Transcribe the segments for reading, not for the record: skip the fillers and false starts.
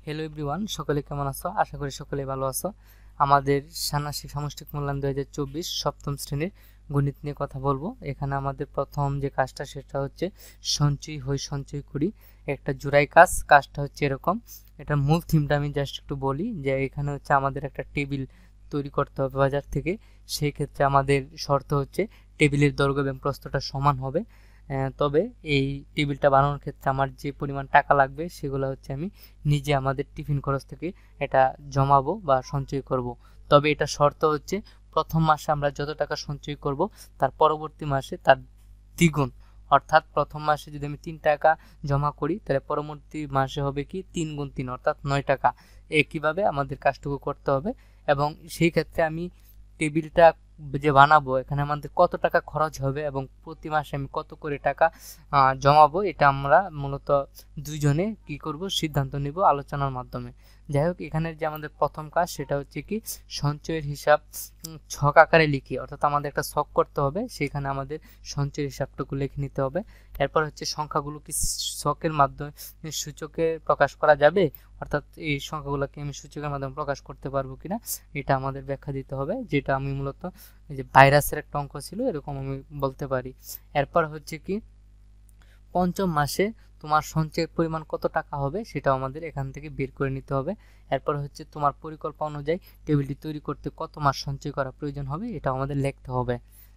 Hello everyone, সকলে কেমন আছো? আশা করি সকলে ভালো আছো। আমাদের ষান্মাসিক সামষ্টিক মূল্যায়ন 2024 সপ্তম শ্রেণীর গণিত নিয়ে কথা বলবো। এখানে আমাদের প্রথম যে কাজটা সেটা হচ্ছে সঞ্চয় হই সঞ্চয় করি, একটা জোড়াই কাজটা হচ্ছে এরকম। এটা মূল থিমটা আমি জাস্ট একটু বলি যে এখানে হচ্ছে আমাদের একটা টেবিল তৈরি করতে হবে বাজার থেকে। সেই ক্ষেত্রে আমাদের শর্ত হচ্ছে টেবিলের দৈর্ঘ্য এবং প্রস্থটা সমান হবে। তবে এই টেবিলটা বানানোর ক্ষেত্রে আমার যে পরিমাণ টাকা লাগবে সেগুলো হচ্ছে আমি নিজে আমাদের টিফিন খরচ থেকে এটা জমাবো বা সঞ্চয় করব। তবে এটা শর্ত হচ্ছে প্রথম মাসে আমরা যত টাকা সঞ্চয় করব তার পরবর্তী মাসে তার দ্বিগুণ, অর্থাৎ প্রথম মাসে যদি আমি 3 টাকা জমা করি তাহলে পরবর্তী মাসে হবে কি 3 গুণ 3 অর্থাৎ 9 টাকা। একইভাবে আমাদের কাজটুকু করতে হবে এবং সেই ক্ষেত্রে আমি টেবিলটা যে বানাবো এখানে আমাদের কত টাকা খরচ হবে এবং প্রতি মাসে আমি কত করে টাকা জমাবো এটা আমরা মূলত দুইজনে কি করব সিদ্ধান্ত নিব আলোচনার মাধ্যমে। যাই হোক, এখানের যে আমাদের প্রথম কাজ সেটা হচ্ছে কি সঞ্চয়ের হিসাব ছক আকারে লিখি, অর্থাৎ আমাদের একটা ছক করতে হবে, সেখানে আমাদের সঞ্চয়ের হিসাবটুকু লিখে নিতে হবে। এরপর হচ্ছে সংখ্যাগুলো কি ছকের মাধ্যমে সূচকে প্রকাশ করা যাবে, অর্থাৎ এই সংখ্যাগুলোকে আমি সূচকের মাধ্যমে প্রকাশ করতে পারবো কিনা এটা আমাদের ব্যাখ্যা দিতে হবে, যেটা আমি মূলত এই যে ভাইরাসের একটা অঙ্ক ছিল এরকম আমি বলতে পারি। এরপর হচ্ছে কি পঞ্চম মাসে তোমার সঞ্চয়ের পরিমাণ কত টাকা হবে সেটাও আমাদের এখান থেকে বের করে নিতে হবে। এরপর হচ্ছে তোমার পরিকল্পনা অনুযায়ী টেবিলটি তৈরি করতে কত মাস সঞ্চয় করা প্রয়োজন হবে এটা আমাদের লিখতে হবে।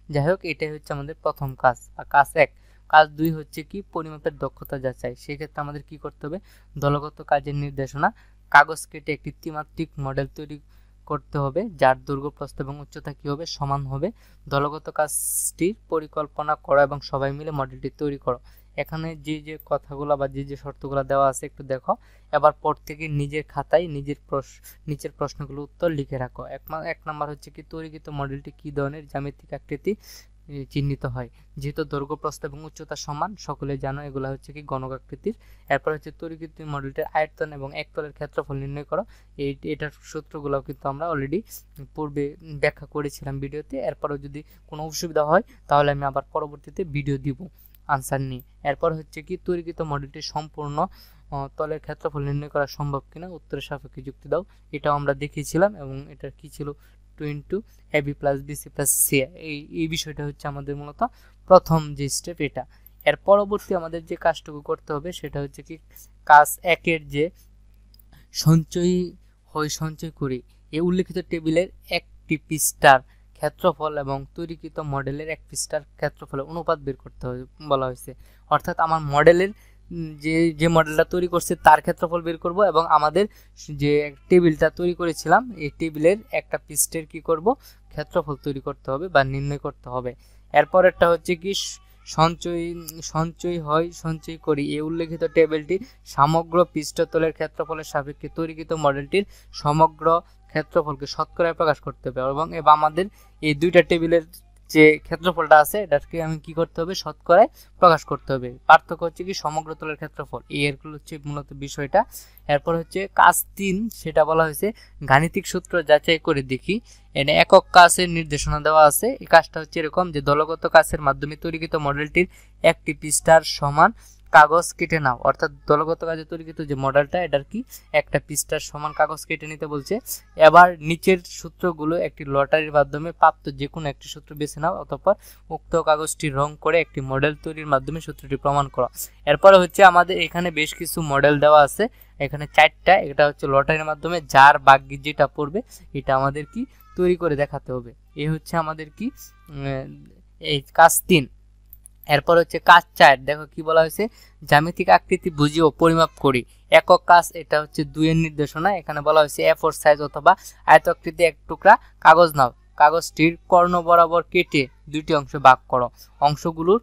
যাই হোক, এটাই হচ্ছে আমাদের প্রথম কাজ। আর কাজ 1। কাজ 2 হচ্ছে কি পরিমাপের দক্ষতা যাচাই। সেক্ষেত্রে আমাদের কি করতে হবে, দলগত কাজের নির্দেশনা, কাগজ কেটে একটি ত্রিমাত্রিক মডেল তৈরি করতে হবে যার দৈর্ঘ্য প্রস্থ এবং উচ্চতা কি হবে সমান হবে। দলগত কাজটির পরিকল্পনা করো এবং সবাই মিলে মডেলটি তৈরি করো। এখানে যে কথাগুলো বা যে শর্তগুলো দেওয়া আছে একটু দেখো। এবার পর থেকে নিজের খাতায় নিচের প্রশ্নগুলো উত্তর লিখে রাখো। এক নাম্বার হচ্ছে কি তৈরিকৃত মডেলটি কি ধরনের জ্যামিতিক আকৃতি চিহ্নিত হয়। যেহেতু দৈর্ঘ্য প্রস্থ এবং উচ্চতা সমান, সকলে জানো এগুলো হচ্ছে কি গণক আকৃতির। এরপর হচ্ছে তৈরিকৃত মডেলটির আয়তন এবং এক তলের ক্ষেত্রফল নির্ণয় করো। এটার সূত্রগুলো কিন্তু আমরা অলরেডি পূর্বে ব্যাখ্যা করেছিলাম ভিডিওতে। এরপরও যদি কোনো অসুবিধা হয় তাহলে আমি আবার পরবর্তীতে ভিডিও দিব আনসার নিয়ে। এরপর হচ্ছে কি তৈরিকৃত মডেলটির সম্পূর্ণ তলের ক্ষেত্রফল নির্ণয় করা সম্ভব কিনা উত্তরের সাপেক্ষে যুক্তি দাও। এটাও আমরা দেখিয়েছিলাম এবং এটা কি ছিল 2 * AB + BC + C। এই বিষয়টা হচ্ছে আমাদের মূলত প্রথম যে স্টেপ এটা। এর পরবর্তী আমাদের যে কাজটুকু করতে হবে সেটা হচ্ছে কি কাজ 1 এর যে সঞ্চয় করি এই উল্লেখিত টেবিলের একটি পৃষ্ঠার ক্ষেত্রফল এবং তৈরিকৃত মডেলের এক পৃষ্ঠার ক্ষেত্রফলের অনুপাত বের করতে হবে বলা হয়েছে। অর্থাৎ আমার মডেলের যে মডেলটা তৈরি করছে তার ক্ষেত্রফল বের করব এবং আমাদের যে টেবিলটা তৈরি করেছিলাম এই টেবিলের একটা পৃষ্ঠের কি করব ক্ষেত্রফল তৈরি করতে হবে বা নির্ণয় করতে হবে। এরপরেরটা হচ্ছে কি সঞ্চয় করি এই উল্লেখিত টেবিলটি সমগ্র পৃষ্ঠতলের ক্ষেত্রফলের সাপেক্ষে তৈরিকৃত মডেলটির সমগ্র ক্ষেত্রফলকে শতকরায় প্রকাশ করতে হবে এবং আমাদের এই দুইটা টেবিলের যে ক্ষেত্রফলটা আছে এটাকে আমি কি করতে হবে শতকরায় প্রকাশ করতে হবে। পার্থক্য হচ্ছে কি সমগ্র তলের ক্ষেত্রফল, এরগুলো হচ্ছে মূলত বিষয়টা। এরপর হচ্ছে কাজ 3, সেটা বলা হয়েছে গাণিতিক সূত্র যাচাই করে দেখি। এখানে একক কাজের নির্দেশনা দেওয়া আছে। এই কাজটা হচ্ছে এরকম যে দলগত কাজের মাধ্যমে তৈরিকৃত মডেলটির একটি পৃষ্ঠার সমান কাগজ কেটে নাও। অর্থাৎ দলগত কাজে তৈরিকৃত যে মডেলটা এটার কি একটা পৃষ্ঠার সমান কাগজ কেটে নিতে বলছে। এবার নিচের সূত্রগুলো একটি লটারির মাধ্যমে প্রাপ্ত যে কোনো একটি সূত্র বেছে নাও, অতঃপর উক্ত কাগজটি রং করে একটি মডেল তৈরির মাধ্যমে সূত্রটি প্রমাণ করো। এরপরে হচ্ছে আমাদের এখানে বেশ কিছু মডেল দেওয়া আছে, এখানে 4টা। এটা হচ্ছে লটারির মাধ্যমে যার ভাগ্যে যেটা পড়বে এটা আমাদের কি তৈরি করে দেখাতে হবে। এই হচ্ছে আমাদের কি এই কাজ 3। এরপর হচ্ছে কাজ 4, দেখো কি বলা হয়েছে জ্যামিতিক আকৃতি বুঝি ও পরিমাপ করি। একক কাজ এটা হচ্ছে 2 এর নির্দেশনা। এখানে বলা হয়েছে A4 সাইজ অথবা আয়তাকৃতি এক টুকরা কাগজ নাও, কাগজটির কর্ণ বরাবর কেটে 2টি অংশে ভাগ করো, অংশগুলোর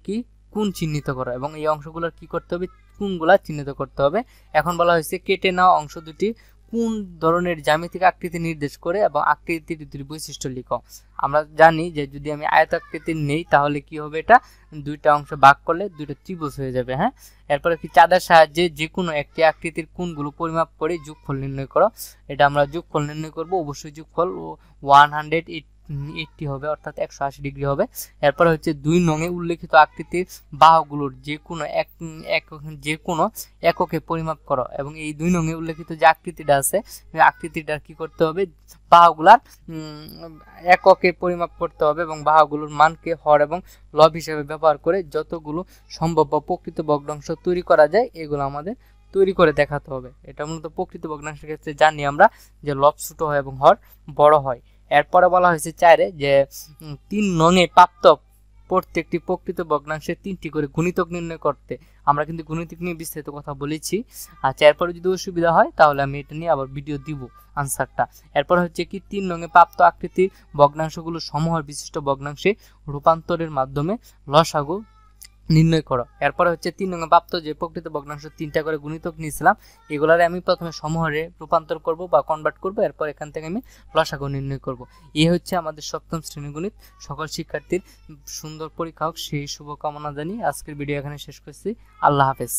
কি কোণ চিহ্নিত করো এবং এই অংশগুলোর কি করতে হবে কোণগুলা চিহ্নিত করতে হবে। এখন বলা হয়েছে কেটে নাও অংশ দুটি কোন ধরনের জ্যামিতিক আকৃতি নির্দেশ করে এবং আকৃতির দুটি বৈশিষ্ট্য লিখো। আমরা জানি যে যদি আমি আয়তাকৃতির নেই তাহলে কি হবে, এটা 2টা অংশ ভাগ করলে 2টা ত্রিভুজ হয়ে যাবে। হ্যাঁ, এরপরে কি চাঁদার সাহায্যে যে কোনো একটি আকৃতির কোণগুলো পরিমাপ করে যোগফল নির্ণয় করো। এটা আমরা যোগফল নির্ণয় করব, অবশ্যই যোগফল 80 হবে, অর্থাৎ 180 ডিগ্রি হবে। এরপর হচ্ছে 2 নং এ উল্লেখিত আকৃতির বাহুগুলোর যে কোনো এককে পরিমাপ করো। এবং এই 2 নং এ উল্লেখিত যে আকৃতিটা আছে, এই আকৃতিটা কি করতে হবে, বাহুগুলার এককে পরিমাপ করতে হবে এবং বাহুগুলোর মানকে হর এবং লব হিসেবে ব্যবহার করে যতগুলো সম্ভব বা প্রকৃত ভগ্নাংশ তৈরি করা যায় এগুলো আমাদের তৈরি করে দেখাতে হবে। এটা মূলত প্রকৃত ভগ্নাংশের ক্ষেত্রে জানি আমরা যে লব ছোট হয় এবং হর বড় হয়। এরপরে বলা হয়েছে 4 যে 3 নং এ প্রাপ্ত প্রত্যেকটি প্রকৃত ভগ্নাংশের 3টি করে গুণিতক নির্ণয় করতে। আমরা কিন্তু গুণিতক নিয়ে বিস্তারিত কথা বলেছি। আচ্ছা, এরপরে যদি অসুবিধা হয় তাহলে আমি এটা নিয়ে আবার ভিডিও দিব আনসারটা। এরপর হচ্ছে কি 3 নং এ প্রাপ্ত আকৃতির ভগ্নাংশগুলো সমহর বিশিষ্ট ভগ্নাংশে রূপান্তরের মাধ্যমে লসাগু নির্ণয় করো। এরপরে হচ্ছে 3 নং এ প্রাপ্ত যে প্রকৃত ভগ্নাংশ 3টা করে গুণিতক নিয়েছিলাম, এগুলারে আমি প্রথমে সমহরে রূপান্তর করব বা কনভার্ট করব, এরপর এখান থেকে আমি লসাগু নির্ণয় করব। এই হচ্ছে আমাদের সপ্তম শ্রেণী গণিত। সকল শিক্ষার্থীর সুন্দর পরীক্ষা হোক সেই শুভকামনা জানিয়ে আজকের ভিডিও এখানে শেষ করছি। আল্লাহ হাফেজ।